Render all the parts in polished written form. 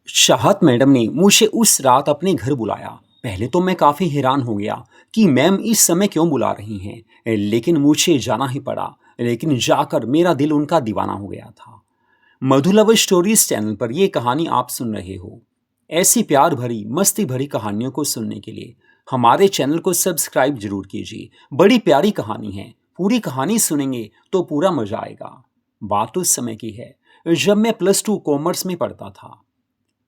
चाहत मैडम ने मुझे उस रात अपने घर बुलाया। पहले तो मैं काफ़ी हैरान हो गया कि मैम इस समय क्यों बुला रही हैं, लेकिन मुझे जाना ही पड़ा। लेकिन जाकर मेरा दिल उनका दीवाना हो गया था। मधुलव स्टोरीज चैनल पर यह कहानी आप सुन रहे हो। ऐसी प्यार भरी मस्ती भरी कहानियों को सुनने के लिए हमारे चैनल को सब्सक्राइब जरूर कीजिए। बड़ी प्यारी कहानी है, पूरी कहानी सुनेंगे तो पूरा मजा आएगा। बात उस समय की है जब मैं +2 कॉमर्स में पढ़ता था।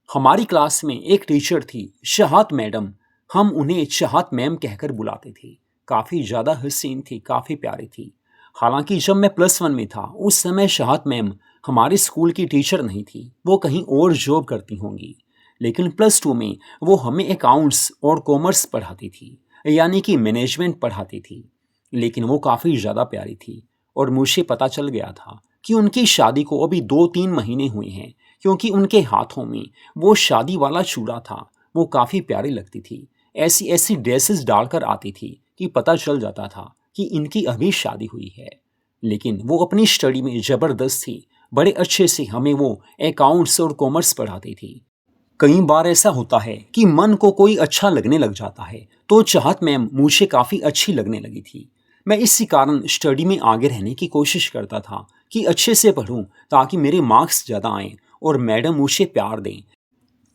हमारी क्लास में एक टीचर थी, चाहत मैडम। हम उन्हें चाहत मैम कहकर बुलाते थे। काफ़ी ज़्यादा हसीन थी, काफ़ी प्यारी थी। हालांकि जब मैं +1 में था उस समय चाहत मैम हमारे स्कूल की टीचर नहीं थी, वो कहीं और जॉब करती होंगी। लेकिन +2 में वो हमें अकाउंट्स और कॉमर्स पढ़ाती थी, यानी कि मैनेजमेंट पढ़ाती थी। लेकिन वो काफ़ी ज़्यादा प्यारी थी और मुझे पता चल गया था कि उनकी शादी को अभी 2-3 महीने हुए हैं, क्योंकि उनके हाथों में वो शादी वाला चूड़ा था। वो काफ़ी प्यारी लगती थी। ऐसी ऐसी ड्रेसेस डालकर आती थी कि पता चल जाता था कि इनकी अभी शादी हुई है। लेकिन वो अपनी स्टडी में ज़बरदस्त थी। बड़े अच्छे से हमें वो अकाउंट्स और कॉमर्स पढ़ाती थी। कई बार ऐसा होता है कि मन को कोई अच्छा लगने लग जाता है, तो चाहत मैम मुझे काफ़ी अच्छी लगने लगी थी। मैं इसी कारण स्टडी में आगे रहने की कोशिश करता था कि अच्छे से पढूं ताकि मेरे मार्क्स ज़्यादा आएं और मैडम मुझे प्यार दें।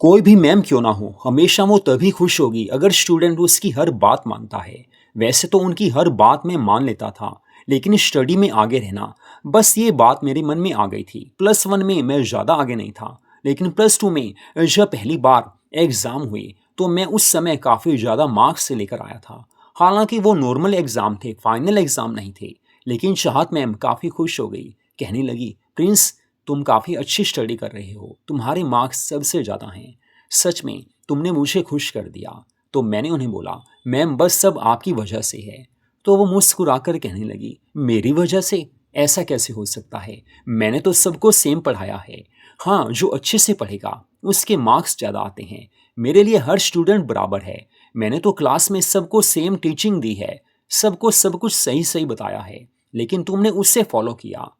कोई भी मैम क्यों ना हो, हमेशा वो तभी खुश होगी अगर स्टूडेंट उसकी हर बात मानता है। वैसे तो उनकी हर बात मैं मान लेता था, लेकिन स्टडी में आगे रहना, बस ये बात मेरे मन में आ गई थी। +1 में मैं ज़्यादा आगे नहीं था, लेकिन +2 में जब पहली बार एग्ज़ाम हुए तो मैं उस समय काफ़ी ज़्यादा मार्क्स से लेकर आया था। हालांकि वो नॉर्मल एग्ज़ाम थे, फाइनल एग्ज़ाम नहीं थे। लेकिन चाहत मैम काफ़ी खुश हो गई, कहने लगी, प्रिंस तुम काफ़ी अच्छी स्टडी कर रहे हो, तुम्हारे मार्क्स सबसे ज़्यादा हैं। सच में तुमने मुझे खुश कर दिया। तो मैंने उन्हें बोला, मैम बस सब आपकी वजह से है। तो वो मुस्कुराकर कहने लगी, मेरी वजह से? ऐसा कैसे हो सकता है? मैंने तो सबको सेम पढ़ाया है। हाँ, जो अच्छे से पढ़ेगा उसके मार्क्स ज़्यादा आते हैं। मेरे लिए हर स्टूडेंट बराबर है। मैंने तो क्लास में सबको सेम टीचिंग दी है, सबको सब कुछ सही सही बताया है, लेकिन तुमने उससे फॉलो किया,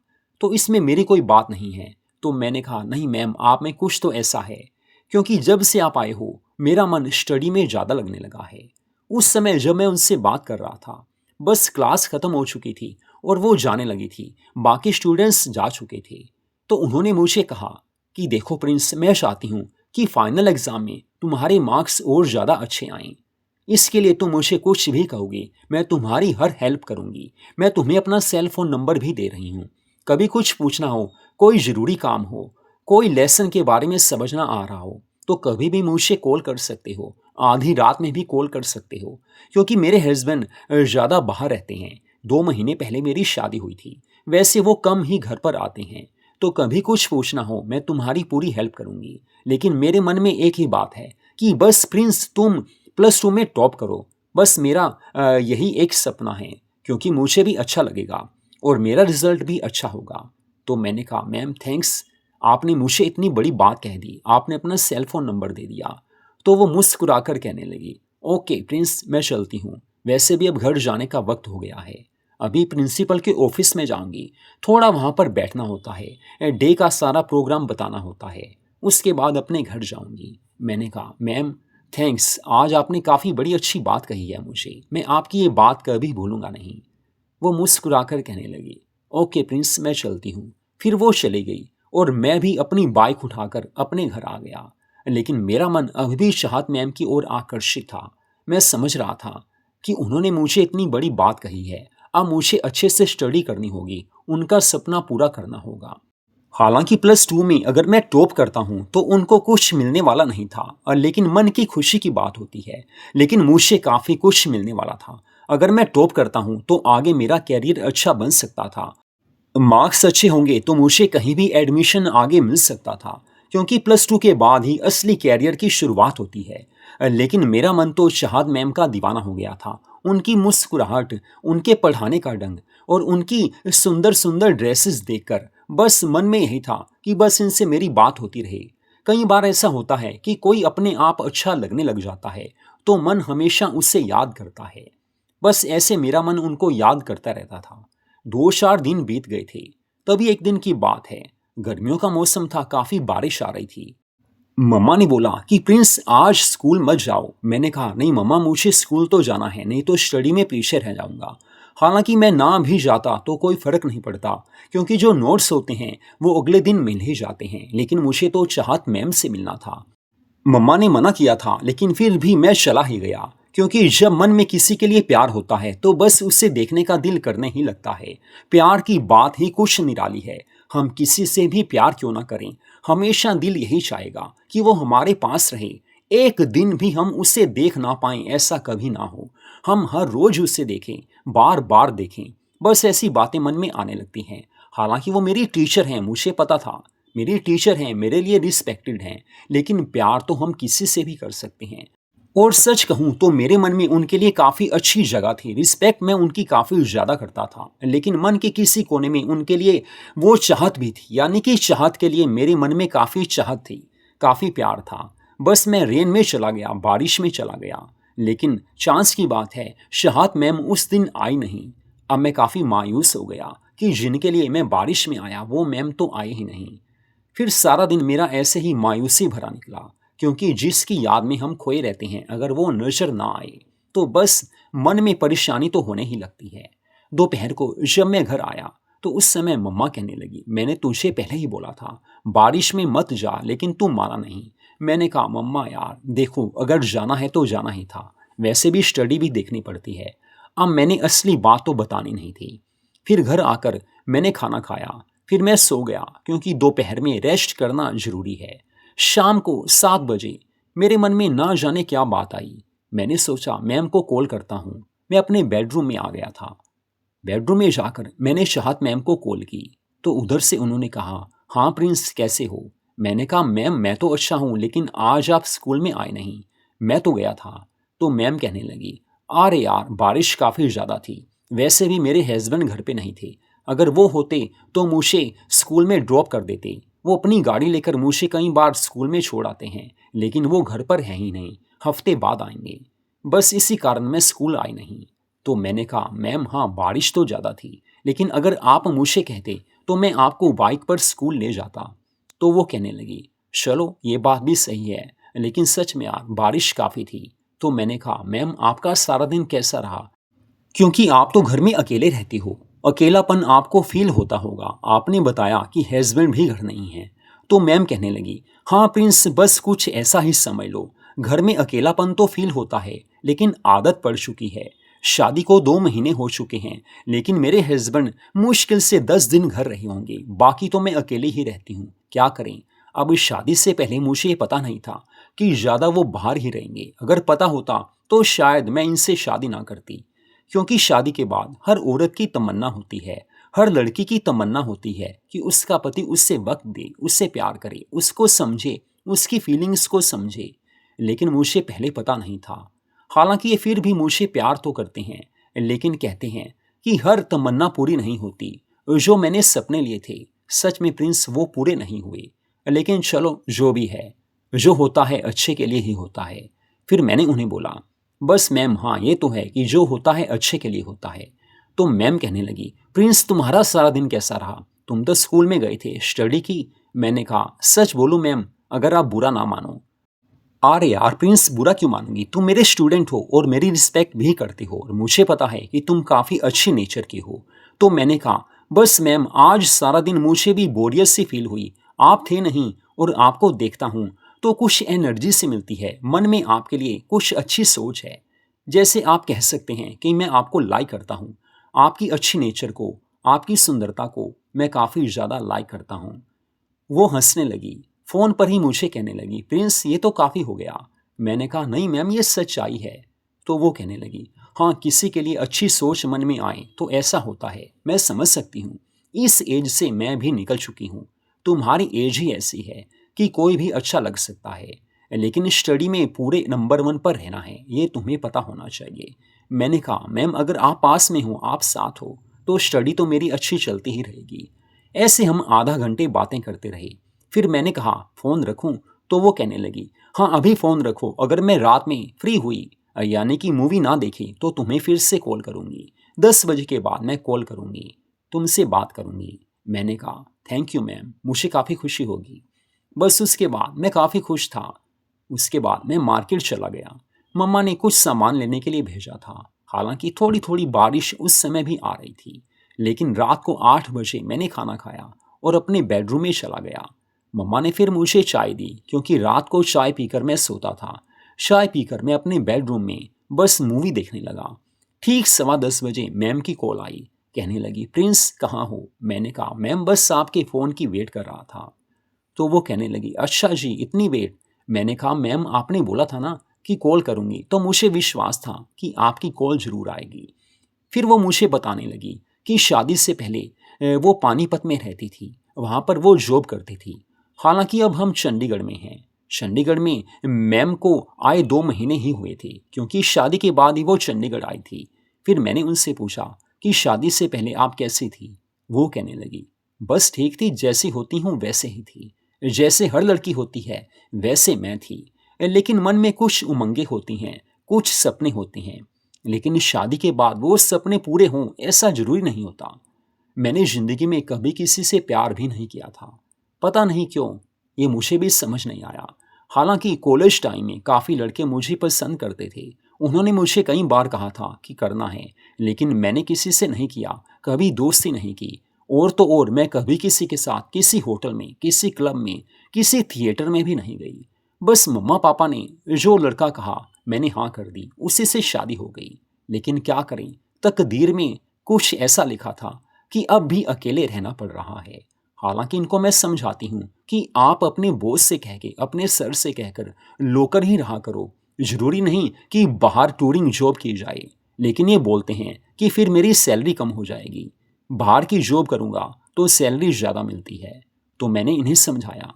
तो इसमें मेरी कोई बात नहीं है। तो मैंने कहा, नहीं मैम, आप में कुछ तो ऐसा है, क्योंकि जब से आप आए हो मेरा मन स्टडी में ज़्यादा लगने लगा है। उस समय जब मैं उनसे बात कर रहा था, बस क्लास ख़त्म हो चुकी थी और वो जाने लगी थी, बाकी स्टूडेंट्स जा चुके थे। तो उन्होंने मुझे कहा कि देखो प्रिंस, मैं चाहती हूँ कि फाइनल एग्ज़ाम में तुम्हारे मार्क्स और ज़्यादा अच्छे आएँ। इसके लिए तुम मुझे कुछ भी कहोगे, मैं तुम्हारी हर हेल्प करूँगी। मैं तुम्हें अपना सेल फ़ोन नंबर भी दे रही हूँ। कभी कुछ पूछना हो, कोई ज़रूरी काम हो, कोई लेसन के बारे में समझना आ रहा हो, तो कभी भी मुझे कॉल कर सकते हो। आधी रात में भी कॉल कर सकते हो, क्योंकि मेरे हस्बैंड ज़्यादा बाहर रहते हैं। 2 महीने पहले मेरी शादी हुई थी। वैसे वो कम ही घर पर आते हैं। तो कभी कुछ पूछना हो, मैं तुम्हारी पूरी हेल्प करूँगी। लेकिन मेरे मन में एक ही बात है कि बस प्रिंस तुम +2 में टॉप करो। बस मेरा यही एक सपना है, क्योंकि मुझे भी अच्छा लगेगा और मेरा रिज़ल्ट भी अच्छा होगा। तो मैंने कहा, मैम थैंक्स, आपने मुझे इतनी बड़ी बात कह दी, आपने अपना सेल फ़ोन नंबर दे दिया। तो वो मुस्कुराकर कहने लगी, ओके प्रिंस, मैं चलती हूँ। वैसे भी अब घर जाने का वक्त हो गया है। अभी प्रिंसिपल के ऑफिस में जाऊंगी, थोड़ा वहाँ पर बैठना होता है, डे का सारा प्रोग्राम बताना होता है। उसके बाद अपने घर जाऊंगी। मैंने कहा, मैम थैंक्स, आज आपने काफ़ी बड़ी अच्छी बात कही है मुझे, मैं आपकी ये बात कभी भूलूंगा नहीं। वो मुस्कुराकर कहने लगी, ओके प्रिंस, मैं चलती हूँ। फिर वो चली गई और मैं भी अपनी बाइक उठाकर अपने घर आ गया। लेकिन मेरा मन अभी भी चाहत मैम की ओर आकर्षित था। मैं समझ रहा था कि उन्होंने मुझे इतनी बड़ी बात कही है, अब मुझे अच्छे से स्टडी करनी होगी, उनका सपना पूरा करना होगा। हालांकि +2 में अगर मैं टॉप करता हूं तो उनको कुछ मिलने वाला नहीं था, और लेकिन मन की खुशी की बात होती है। लेकिन मुझे काफ़ी कुछ मिलने वाला था। अगर मैं टॉप करता हूं तो आगे मेरा कैरियर अच्छा बन सकता था। मार्क्स अच्छे होंगे तो मुझे कहीं भी एडमिशन आगे मिल सकता था, क्योंकि +2 के बाद ही असली कैरियर की शुरुआत होती है। लेकिन मेरा मन तो चाहत मैम का दीवाना हो गया था। उनकी मुस्कुराहट, उनके पढ़ाने का ढंग और उनकी सुंदर सुंदर ड्रेसेस देखकर बस मन में यही था कि बस इनसे मेरी बात होती रहे। कई बार ऐसा होता है कि कोई अपने आप अच्छा लगने लग जाता है तो मन हमेशा उससे याद करता है। बस ऐसे मेरा मन उनको याद करता रहता था। 2-4 दिन बीत गए थे। तभी एक दिन की बात है, गर्मियों का मौसम था, काफ़ी बारिश आ रही थी। मम्मा ने बोला कि प्रिंस आज स्कूल मत जाओ। मैंने कहा नहीं मम्मा, मुझे स्कूल तो जाना है, नहीं तो स्टडी में पीछे रह जाऊंगा। हालांकि मैं ना भी जाता तो कोई फर्क नहीं पड़ता, क्योंकि जो नोट्स होते हैं वो अगले दिन मिल ही जाते हैं, लेकिन मुझे तो चाहत मैम से मिलना था। मम्मा ने मना किया था, लेकिन फिर भी मैं चला ही गया, क्योंकि जब मन में किसी के लिए प्यार होता है तो बस उसे देखने का दिल करने ही लगता है। प्यार की बात ही कुछ निराली है। हम किसी से भी प्यार क्यों ना करें, हमेशा दिल यही चाहेगा कि वो हमारे पास रहे। एक दिन भी हम उसे देख ना पाएं, ऐसा कभी ना हो। हम हर रोज उसे देखें, बार बार देखें। बस ऐसी बातें मन में आने लगती हैं। हालांकि वो मेरी टीचर हैं, मुझे पता था। मेरी टीचर हैं, मेरे लिए रिस्पेक्टेड हैं, लेकिन प्यार तो हम किसी से भी कर सकते हैं। और सच कहूँ तो मेरे मन में उनके लिए काफ़ी अच्छी जगह थी। रिस्पेक्ट मैं उनकी काफ़ी ज़्यादा करता था, लेकिन मन के किसी कोने में उनके लिए वो चाहत भी थी। यानी कि चाहत के लिए मेरे मन में काफ़ी चाहत थी, काफ़ी प्यार था। बस मैं रेन में चला गया, बारिश में चला गया। लेकिन चांस की बात है, चाहत मैम उस दिन आई नहीं। अब मैं काफ़ी मायूस हो गया कि जिनके लिए मैं बारिश में आया वो मैम तो आई ही नहीं। फिर सारा दिन मेरा ऐसे ही मायूसी भरा निकला, क्योंकि जिसकी याद में हम खोए रहते हैं, अगर वो नजर ना आए तो बस मन में परेशानी तो होने ही लगती है। दोपहर को जब मैं घर आया तो उस समय मम्मा कहने लगी, मैंने तुझे पहले ही बोला था बारिश में मत जा, लेकिन तू माना नहीं। मैंने कहा मम्मा यार देखो, अगर जाना है तो जाना ही था, वैसे भी स्टडी भी देखनी पड़ती है। अब मैंने असली बात तो बतानी नहीं थी। फिर घर आकर मैंने खाना खाया, फिर मैं सो गया, क्योंकि दोपहर में रेस्ट करना जरूरी है। शाम को 7 बजे मेरे मन में ना जाने क्या बात आई। मैंने सोचा मैम को कॉल करता हूँ। मैं अपने बेडरूम में आ गया था। बेडरूम में जाकर मैंने चाहत मैम को कॉल की, तो उधर से उन्होंने कहा, हाँ प्रिंस कैसे हो। मैंने कहा मैम मैं तो अच्छा हूँ, लेकिन आज आप स्कूल में आए नहीं। मैं तो गया था। तो मैम कहने लगी, अरे यार बारिश काफ़ी ज़्यादा थी, वैसे भी मेरे हस्बैंड घर पे नहीं थे। अगर वो होते तो मुझे स्कूल में ड्रॉप कर देते। वो अपनी गाड़ी लेकर मुझे कई बार स्कूल में छोड़ आते हैं, लेकिन वो घर पर है ही नहीं, हफ्ते बाद आएंगे। बस इसी कारण मैं स्कूल आई नहीं। तो मैंने कहा मैम हाँ बारिश तो ज़्यादा थी, लेकिन अगर आप मुझे कहते तो मैं आपको बाइक पर स्कूल ले जाता। तो वो कहने लगी, चलो ये बात भी सही है, लेकिन सच में यार बारिश काफ़ी थी। तो मैंने कहा मैम आपका सारा दिन कैसा रहा, क्योंकि आप तो घर में अकेले रहती हो, अकेलापन आपको फील होता होगा। आपने बताया कि हस्बैंड भी घर नहीं है। तो मैम कहने लगी, हाँ प्रिंस बस कुछ ऐसा ही समझ लो। घर में अकेलापन तो फील होता है, लेकिन आदत पड़ चुकी है। शादी को 2 महीने हो चुके हैं, लेकिन मेरे हस्बैंड मुश्किल से 10 दिन घर रहे होंगे, बाकी तो मैं अकेली ही रहती हूँ। क्या करें। अब इस शादी से पहले मुझे ये पता नहीं था कि ज़्यादा वो बाहर ही रहेंगे। अगर पता होता तो शायद मैं इनसे शादी ना करती, क्योंकि शादी के बाद हर औरत की तमन्ना होती है, हर लड़की की तमन्ना होती है कि उसका पति उससे वक्त दे, उससे प्यार करे, उसको समझे, उसकी फीलिंग्स को समझे। लेकिन मुझे पहले पता नहीं था। हालांकि ये फिर भी मुझे प्यार तो करते हैं, लेकिन कहते हैं कि हर तमन्ना पूरी नहीं होती। जो मैंने सपने लिए थे सच में प्रिंस वो पूरे नहीं हुए। लेकिन चलो जो भी है, जो होता है अच्छे के लिए ही होता है। फिर मैंने उन्हें बोला, बस मैम हाँ ये तो है कि जो होता है अच्छे के लिए होता है। तो मैम कहने लगी, प्रिंस तुम्हारा सारा दिन कैसा रहा, तुम तो स्कूल में गए थे, स्टडी की। मैंने कहा सच बोलो मैम, अगर आप बुरा ना मानो। अरे यार प्रिंस बुरा क्यों मानूंगी, तुम मेरे स्टूडेंट हो और मेरी रिस्पेक्ट भी करते हो, और मुझे पता है कि तुम काफ़ी अच्छी नेचर की हो। तो मैंने कहा बस मैम आज सारा दिन मुझे भी बोरियत सी फील हुई। आप थे नहीं, और आपको देखता हूँ तो कुछ एनर्जी से मिलती है, मन में आपके लिए कुछ अच्छी सोच है। जैसे आप कह सकते हैं कि मैं आपको लाइक करता हूँ, आपकी अच्छी नेचर को, आपकी सुंदरता को मैं काफ़ी ज़्यादा लाइक करता हूँ। वो हंसने लगी, फ़ोन पर ही मुझे कहने लगी, प्रिंस ये तो काफ़ी हो गया। मैंने कहा नहीं मैम ये सच्चाई है। तो वो कहने लगी, हाँ किसी के लिए अच्छी सोच मन में आए तो ऐसा होता है, मैं समझ सकती हूँ। इस एज से मैं भी निकल चुकी हूँ। तुम्हारी एज ही ऐसी है कि कोई भी अच्छा लग सकता है, लेकिन स्टडी में पूरे नंबर 1 पर रहना है, ये तुम्हें पता होना चाहिए। मैंने कहा मैम अगर आप पास में हो, आप साथ हो, तो स्टडी तो मेरी अच्छी चलती ही रहेगी। ऐसे हम आधा घंटे बातें करते रहे। फिर मैंने कहा फ़ोन रखूं। तो वो कहने लगी, हाँ अभी फ़ोन रखो, अगर मैं रात में फ्री हुई यानी कि मूवी ना देखी तो तुम्हें फिर से कॉल करूँगी। 10 बजे के बाद मैं कॉल करूँगी, तुमसे बात करूँगी। मैंने कहा थैंक यू मैम, मुझे काफ़ी खुशी होगी। बस उसके बाद मैं काफ़ी खुश था। उसके बाद मैं मार्केट चला गया। मम्मा ने कुछ सामान लेने के लिए भेजा था। हालांकि थोड़ी थोड़ी बारिश उस समय भी आ रही थी। लेकिन रात को 8 बजे मैंने खाना खाया और अपने बेडरूम में चला गया। मम्मा ने फिर मुझे चाय दी क्योंकि रात को चाय पीकर मैं सोता था। चाय पीकर मैं अपने बेडरूम में बस मूवी देखने लगा। ठीक 10:15 बजे मैम की कॉल आई। कहने लगी, प्रिंस कहाँ हो? मैंने कहा, मैम बस आपके फ़ोन की वेट कर रहा था। तो वो कहने लगी, अच्छा जी इतनी वेट? मैंने कहा, मैम आपने बोला था ना कि कॉल करूंगी, तो मुझे विश्वास था कि आपकी कॉल जरूर आएगी। फिर वो मुझे बताने लगी कि शादी से पहले वो पानीपत में रहती थी, वहाँ पर वो जॉब करती थी। हालांकि अब हम चंडीगढ़ में हैं। चंडीगढ़ में मैम को आए 2 महीने ही हुए थे क्योंकि शादी के बाद ही वो चंडीगढ़ आई थी। फिर मैंने उनसे पूछा कि शादी से पहले आप कैसी थी? वो कहने लगी, बस ठीक थी, जैसी होती हूँ वैसे ही थी। जैसे हर लड़की होती है वैसे मैं थी। लेकिन मन में कुछ उमंगें होती हैं, कुछ सपने होते हैं। लेकिन शादी के बाद वो सपने पूरे हों ऐसा जरूरी नहीं होता। मैंने जिंदगी में कभी किसी से प्यार भी नहीं किया था। पता नहीं क्यों, ये मुझे भी समझ नहीं आया। हालांकि कॉलेज टाइम में काफ़ी लड़के मुझे पसंद करते थे। उन्होंने मुझे कई बार कहा था कि करना है, लेकिन मैंने किसी से नहीं किया, कभी दोस्ती नहीं की। और तो और मैं कभी किसी के साथ किसी होटल में, किसी क्लब में, किसी थिएटर में भी नहीं गई। बस मम्मा पापा ने जो लड़का कहा मैंने हाँ कर दी, उसी से शादी हो गई। लेकिन क्या करें, तकदीर में कुछ ऐसा लिखा था कि अब भी अकेले रहना पड़ रहा है। हालांकि इनको मैं समझाती हूँ कि आप अपने बॉस से कह के, अपने सर से कहकर लोकर ही रहा करो। जरूरी नहीं कि बाहर टूरिंग जॉब की जाए। लेकिन ये बोलते हैं कि फिर मेरी सैलरी कम हो जाएगी, बाहर की जॉब करूँगा तो सैलरी ज़्यादा मिलती है। तो मैंने इन्हें समझाया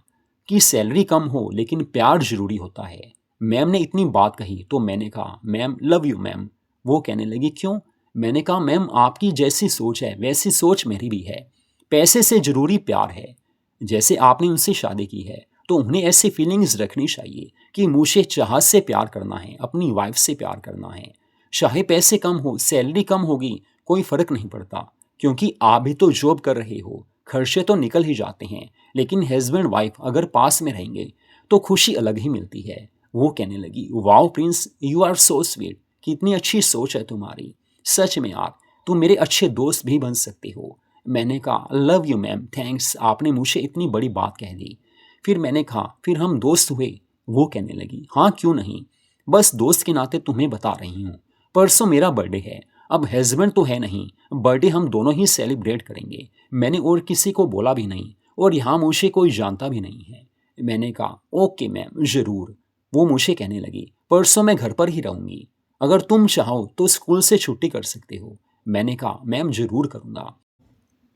कि सैलरी कम हो लेकिन प्यार जरूरी होता है। मैम ने इतनी बात कही तो मैंने कहा, मैम लव यू मैम। वो कहने लगी, क्यों? मैंने कहा, मैम आपकी जैसी सोच है वैसी सोच मेरी भी है। पैसे से जरूरी प्यार है। जैसे आपने उनसे शादी की है तो उन्हें ऐसी फीलिंग्स रखनी चाहिए कि मुझे चाहत से प्यार करना है, अपनी वाइफ से प्यार करना है। चाहे पैसे कम हो, सैलरी कम होगी, कोई फर्क नहीं पड़ता, क्योंकि आप भी तो जॉब कर रहे हो, खर्चे तो निकल ही जाते हैं। लेकिन हस्बैंड वाइफ अगर पास में रहेंगे तो खुशी अलग ही मिलती है। वो कहने लगी, wow prince, you are so sweet. कितनी अच्छी सोच है तुम्हारी। सच में यार, तुम मेरे अच्छे दोस्त भी बन सकते हो। मैंने कहा, लव यू मैम, थैंक्स, आपने मुझे इतनी बड़ी बात कह दी। फिर मैंने कहा, फिर हम दोस्त हुए? वो कहने लगी, हाँ क्यों नहीं, बस दोस्त के नाते तुम्हें बता रही हूँ। परसों मेरा बर्थडे है। अब हस्बैंड तो है नहीं, बर्थडे हम दोनों ही सेलिब्रेट करेंगे। मैंने और किसी को बोला भी नहीं, और यहाँ मुझे कोई जानता भी नहीं है। मैंने कहा, ओके मैम ज़रूर। वो मुझे कहने लगी, परसों मैं घर पर ही रहूँगी, अगर तुम चाहो तो स्कूल से छुट्टी कर सकते हो। मैंने कहा, मैम ज़रूर करूँगा।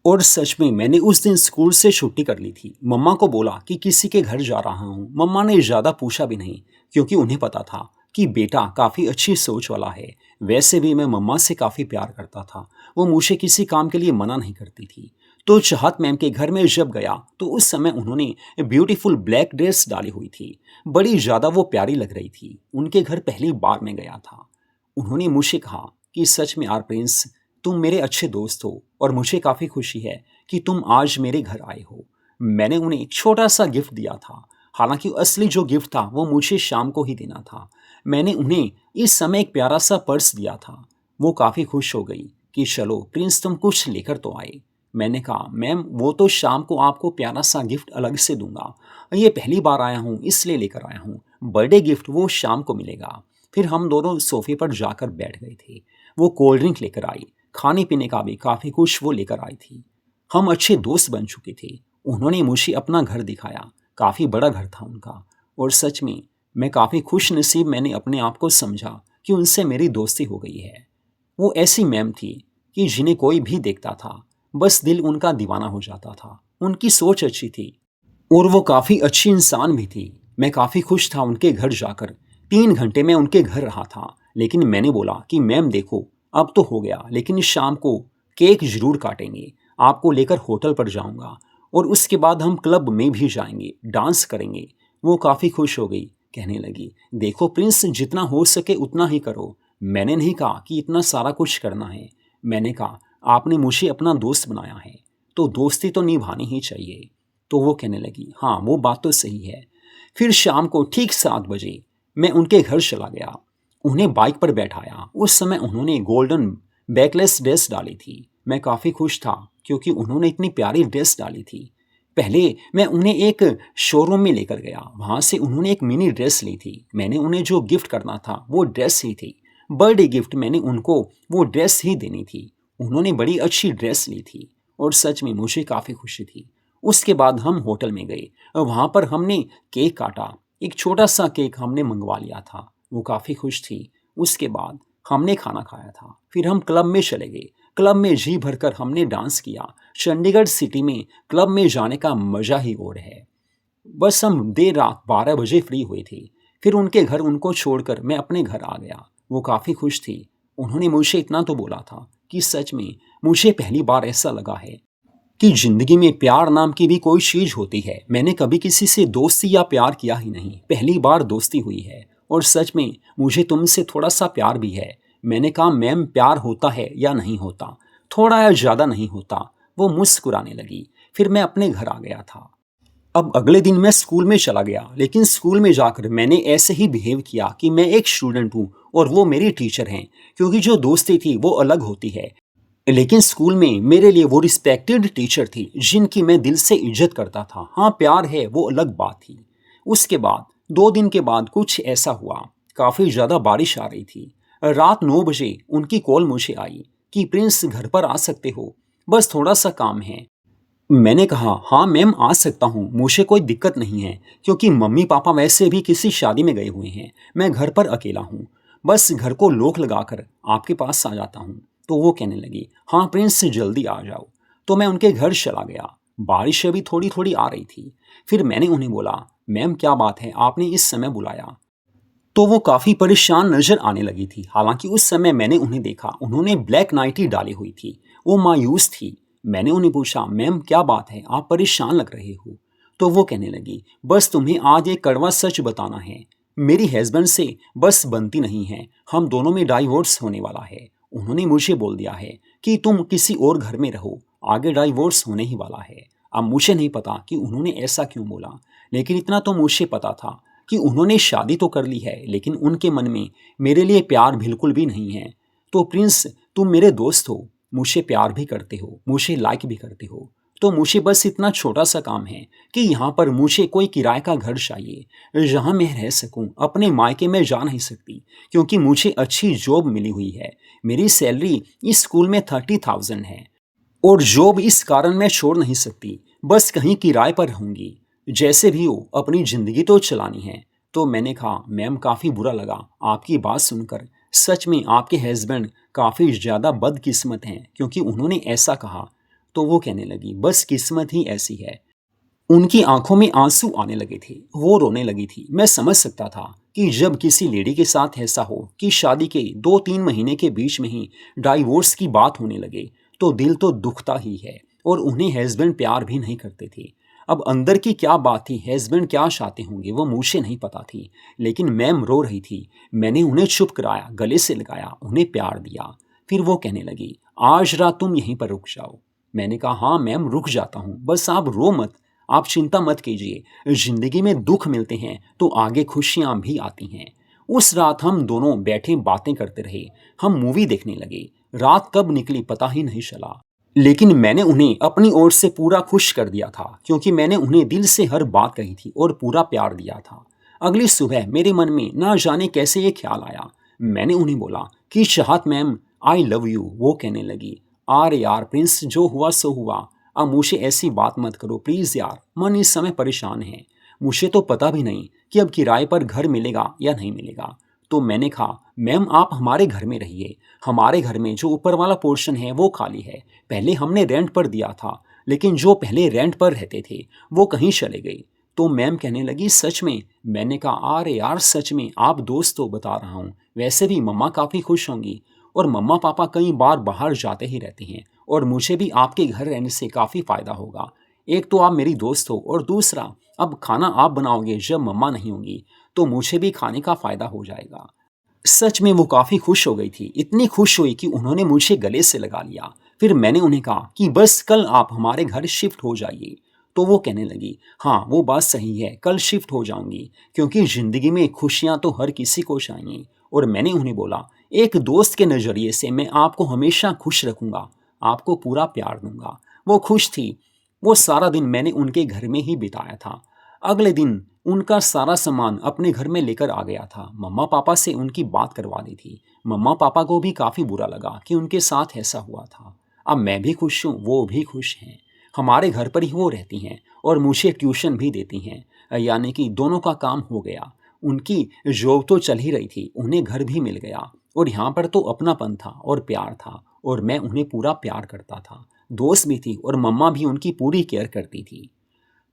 और सच में मैंने उस दिन स्कूल से छुट्टी कर ली थी। मम्मा को बोला कि किसी के घर जा रहा हूँ। मम्मा ने ज़्यादा पूछा भी नहीं क्योंकि उन्हें पता था कि बेटा काफ़ी अच्छी सोच वाला है। वैसे भी मैं मम्मा से काफ़ी प्यार करता था, वो मुझे किसी काम के लिए मना नहीं करती थी। तो चाहत मैम के घर में जब गया तो उस समय उन्होंने ब्यूटीफुल ब्लैक ड्रेस डाली हुई थी। बड़ी ज़्यादा वो प्यारी लग रही थी। उनके घर पहली बार मैं गया था। उन्होंने मुझे कहा कि सच में यार प्रिंस, तुम मेरे अच्छे दोस्त हो और मुझे काफ़ी खुशी है कि तुम आज मेरे घर आए हो। मैंने उन्हें एक छोटा सा गिफ्ट दिया था। हालांकि असली जो गिफ्ट था वो मुझे शाम को ही देना था। मैंने उन्हें इस समय एक प्यारा सा पर्स दिया था। वो काफ़ी खुश हो गई कि चलो प्रिंस, तुम कुछ लेकर तो आए। मैंने कहा, मैम वो तो शाम को आपको प्यारा सा गिफ्ट अलग से दूंगा, ये पहली बार आया हूँ इसलिए लेकर आया हूँ। बर्थडे गिफ्ट वो शाम को मिलेगा। फिर हम दोनों सोफे पर जाकर बैठ गए थे। वो कोल्ड ड्रिंक लेकर आई, खाने पीने का भी काफ़ी कुछ वो लेकर आई थी। हम अच्छे दोस्त बन चुके थे। उन्होंने मुझे अपना घर दिखाया। काफ़ी बड़ा घर था उनका। और सच में मैं काफ़ी खुश नसीब मैंने अपने आप को समझा कि उनसे मेरी दोस्ती हो गई है। वो ऐसी मैम थी कि जिन्हें कोई भी देखता था बस दिल उनका दीवाना हो जाता था। उनकी सोच अच्छी थी और वो काफ़ी अच्छी इंसान भी थी। मैं काफ़ी खुश था उनके घर जाकर। 3 घंटे मैं उनके घर रहा था। लेकिन मैंने बोला कि मैम देखो, अब तो हो गया, लेकिन इस शाम को केक ज़रूर काटेंगे, आपको लेकर होटल पर जाऊंगा और उसके बाद हम क्लब में भी जाएंगे, डांस करेंगे। वो काफ़ी खुश हो गई। कहने लगी, देखो प्रिंस, जितना हो सके उतना ही करो। मैंने नहीं कहा कि इतना सारा कुछ करना है। मैंने कहा, आपने मुझे अपना दोस्त बनाया है तो दोस्ती तो निभानी ही चाहिए। तो वो कहने लगी, हाँ वो बात तो सही है। फिर शाम को ठीक 7 बजे मैं उनके घर चला गया, उन्हें बाइक पर बैठाया। उस समय उन्होंने गोल्डन बैकलेस ड्रेस डाली थी। मैं काफ़ी खुश था क्योंकि उन्होंने इतनी प्यारी ड्रेस डाली थी। पहले मैं उन्हें एक शोरूम में लेकर गया, वहाँ से उन्होंने एक मिनी ड्रेस ली थी। मैंने उन्हें जो गिफ्ट करना था वो ड्रेस ही थी। बर्थडे गिफ्ट मैंने उनको वो ड्रेस ही देनी थी। उन्होंने बड़ी अच्छी ड्रेस ली थी और सच में मुझे काफ़ी खुशी थी। उसके बाद हम होटल में गए, वहाँ पर हमने केक काटा। एक छोटा सा केक हमने मंगवा लिया था, वो काफ़ी खुश थी। उसके बाद हमने खाना खाया था, फिर हम क्लब में चले गए। क्लब में जी भरकर हमने डांस किया। चंडीगढ़ सिटी में क्लब में जाने का मज़ा ही और है। बस हम देर रात 12 बजे फ्री हुए थे। फिर उनके घर उनको छोड़कर मैं अपने घर आ गया। वो काफ़ी खुश थी। उन्होंने मुझे इतना तो बोला था कि सच में मुझे पहली बार ऐसा लगा है कि ज़िंदगी में प्यार नाम की भी कोई चीज़ होती है। मैंने कभी किसी से दोस्ती या प्यार किया ही नहीं, पहली बार दोस्ती हुई है और सच में मुझे तुमसे थोड़ा सा प्यार भी है। मैंने कहा, मैम प्यार होता है या नहीं होता, थोड़ा या ज़्यादा नहीं होता। वो मुस्कुराने लगी। फिर मैं अपने घर आ गया था। अब अगले दिन मैं स्कूल में चला गया, लेकिन स्कूल में जाकर मैंने ऐसे ही बिहेव किया कि मैं एक स्टूडेंट हूँ और वो मेरी टीचर हैं, क्योंकि जो दोस्ती थी वो अलग होती है। लेकिन स्कूल में मेरे लिए वो रिस्पेक्टेड टीचर थी जिनकी मैं दिल से इज्जत करता था। हाँ प्यार है वो अलग बात थी। उसके बाद 2 दिन के बाद कुछ ऐसा हुआ, काफ़ी ज़्यादा बारिश आ रही थी। रात 9 बजे उनकी कॉल मुझे आई कि प्रिंस घर पर आ सकते हो, बस थोड़ा सा काम है। मैंने कहा, हाँ मैम आ सकता हूँ, मुझे कोई दिक्कत नहीं है, क्योंकि मम्मी पापा वैसे भी किसी शादी में गए हुए हैं। मैं घर पर अकेला हूँ, बस घर को लॉक लगाकर आपके पास आ जाता हूँ। तो वो कहने लगी, हाँ प्रिंस जल्दी आ जाओ। तो मैं उनके घर चला गया। बारिश अभी थोड़ी थोड़ी आ रही थी। फिर मैंने उन्हें बोला, मैम क्या बात है, आपने इस समय बुलाया? तो वो काफ़ी परेशान नज़र आने लगी थी। हालांकि उस समय मैंने उन्हें देखा, उन्होंने ब्लैक नाइटी डाली हुई थी, वो मायूस थी। मैंने उन्हें पूछा, मैम क्या बात है, आप परेशान लग रहे हो? तो वो कहने लगी, बस तुम्हें आज एक कड़वा सच बताना है, मेरी हस्बैंड से बस बनती नहीं है, हम दोनों में डाइवोर्स होने वाला है। उन्होंने मुझे बोल दिया है कि तुम किसी और घर में रहो, आगे डाइवोर्स होने ही वाला है। अब मुझे नहीं पता कि उन्होंने ऐसा क्यों बोला, लेकिन इतना तो मुझे पता था कि उन्होंने शादी तो कर ली है, लेकिन उनके मन में मेरे लिए प्यार बिल्कुल भी नहीं है। तो प्रिंस तुम मेरे दोस्त हो, मुझे प्यार भी करते हो, मुझे लाइक भी करते हो, तो मुझे बस इतना छोटा सा काम है कि यहाँ पर मुझे कोई किराए का घर चाहिए जहाँ मैं रह सकूँ। अपने मायके में जा नहीं सकती क्योंकि मुझे अच्छी जॉब मिली हुई है। मेरी सैलरी इस स्कूल में 30,000 है और जॉब इस कारण मैं छोड़ नहीं सकती, बस कहीं किराए पर रहूंगी। जैसे भी हो अपनी ज़िंदगी तो चलानी है। तो मैंने कहा, मैम काफ़ी बुरा लगा आपकी बात सुनकर, सच में आपके हस्बैंड काफ़ी ज़्यादा बदकिस्मत हैं क्योंकि उन्होंने ऐसा कहा। तो वो कहने लगी, बस किस्मत ही ऐसी है। उनकी आंखों में आंसू आने लगे थे, वो रोने लगी थी। मैं समझ सकता था कि जब किसी लेडी के साथ ऐसा हो कि शादी के 2-3 महीने के बीच में ही डाइवोर्स की बात होने लगे, तो दिल तो दुखता ही है। और उन्हें हस्बैंड प्यार भी नहीं करते थे। अब अंदर की क्या बात थी, हस्बैंड क्या चाहते होंगे, वो मुझे नहीं पता थी। लेकिन मैम रो रही थी। मैंने उन्हें चुप कराया, गले से लगाया, उन्हें प्यार दिया। फिर वो कहने लगी, आज रात तुम यहीं पर रुक जाओ। मैंने कहा, हाँ मैम रुक जाता हूँ, बस आप रो मत, आप चिंता मत कीजिए। जिंदगी में दुख मिलते हैं तो आगे खुशियां भी आती हैं। उस रात हम दोनों बैठे बातें करते रहे। हम मूवी देखने लगे। रात कब निकली पता ही नहीं चला। लेकिन मैंने उन्हें अपनी ओर से पूरा खुश कर दिया था क्योंकि मैंने उन्हें दिल से हर बात कही थी और पूरा प्यार दिया था। अगली सुबह मेरे मन में ना जाने कैसे ये ख्याल आया। मैंने उन्हें बोला कि चाहत मैम आई लव यू। वो कहने लगी, अरे यार प्रिंस, जो हुआ सो हुआ, अब मुझे ऐसी बात मत करो प्लीज़ यार, मन इस समय परेशान है। मुझे तो पता भी नहीं कि अब किराए पर घर मिलेगा या नहीं मिलेगा। तो मैंने कहा, मैम आप हमारे घर में रहिए, हमारे घर में जो ऊपर वाला पोर्शन है वो खाली है, पहले हमने रेंट पर दिया था, लेकिन जो पहले रेंट पर रहते थे वो कहीं चले गए। तो मैम कहने लगी, सच में? मैंने कहा, अरे यार सच में, आप दोस्त तो बता रहा हूँ, वैसे भी मम्मा काफ़ी खुश होंगी और मम्मा पापा कई बार बाहर जाते ही रहते हैं और मुझे भी आपके घर रहने से काफ़ी फ़ायदा होगा। एक तो आप मेरी दोस्त हो और दूसरा अब खाना आप बनाओगे जब मम्मा नहीं होंगी, तो मुझे भी खाने का फ़ायदा हो जाएगा। सच में वो काफ़ी खुश हो गई थी, इतनी खुश हुई कि उन्होंने मुझे गले से लगा लिया। फिर मैंने उन्हें कहा कि बस कल आप हमारे घर शिफ्ट हो जाइए। तो वो कहने लगी, हाँ वो बात सही है, कल शिफ्ट हो जाऊंगी, क्योंकि ज़िंदगी में खुशियाँ तो हर किसी को चाहिए। और मैंने उन्हें बोला, एक दोस्त के नज़रिए से मैं आपको हमेशा खुश रखूंगा, आपको पूरा प्यार दूंगा। वो खुश थी। वो सारा दिन मैंने उनके घर में ही बिताया था। अगले दिन उनका सारा सामान अपने घर में लेकर आ गया था। मम्मा पापा से उनकी बात करवा दी थी। मम्मा पापा को भी काफ़ी बुरा लगा कि उनके साथ ऐसा हुआ था। अब मैं भी खुश हूँ, वो भी खुश हैं। हमारे घर पर ही वो रहती हैं और मुझे ट्यूशन भी देती हैं, यानी कि दोनों का काम हो गया। उनकी जॉब तो चल ही रही थी, उन्हें घर भी मिल गया और यहाँ पर तो अपनापन था और प्यार था और मैं उन्हें पूरा प्यार करता था। दोस्त भी थी और मम्मा भी उनकी पूरी केयर करती थी।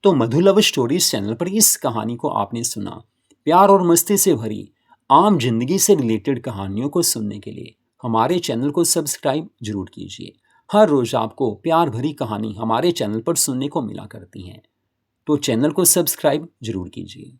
तो मधु लव स्टोरीज चैनल पर इस कहानी को आपने सुना। प्यार और मस्ती से भरी आम जिंदगी से रिलेटेड कहानियों को सुनने के लिए हमारे चैनल को सब्सक्राइब जरूर कीजिए। हर रोज आपको प्यार भरी कहानी हमारे चैनल पर सुनने को मिला करती हैं, तो चैनल को सब्सक्राइब जरूर कीजिए।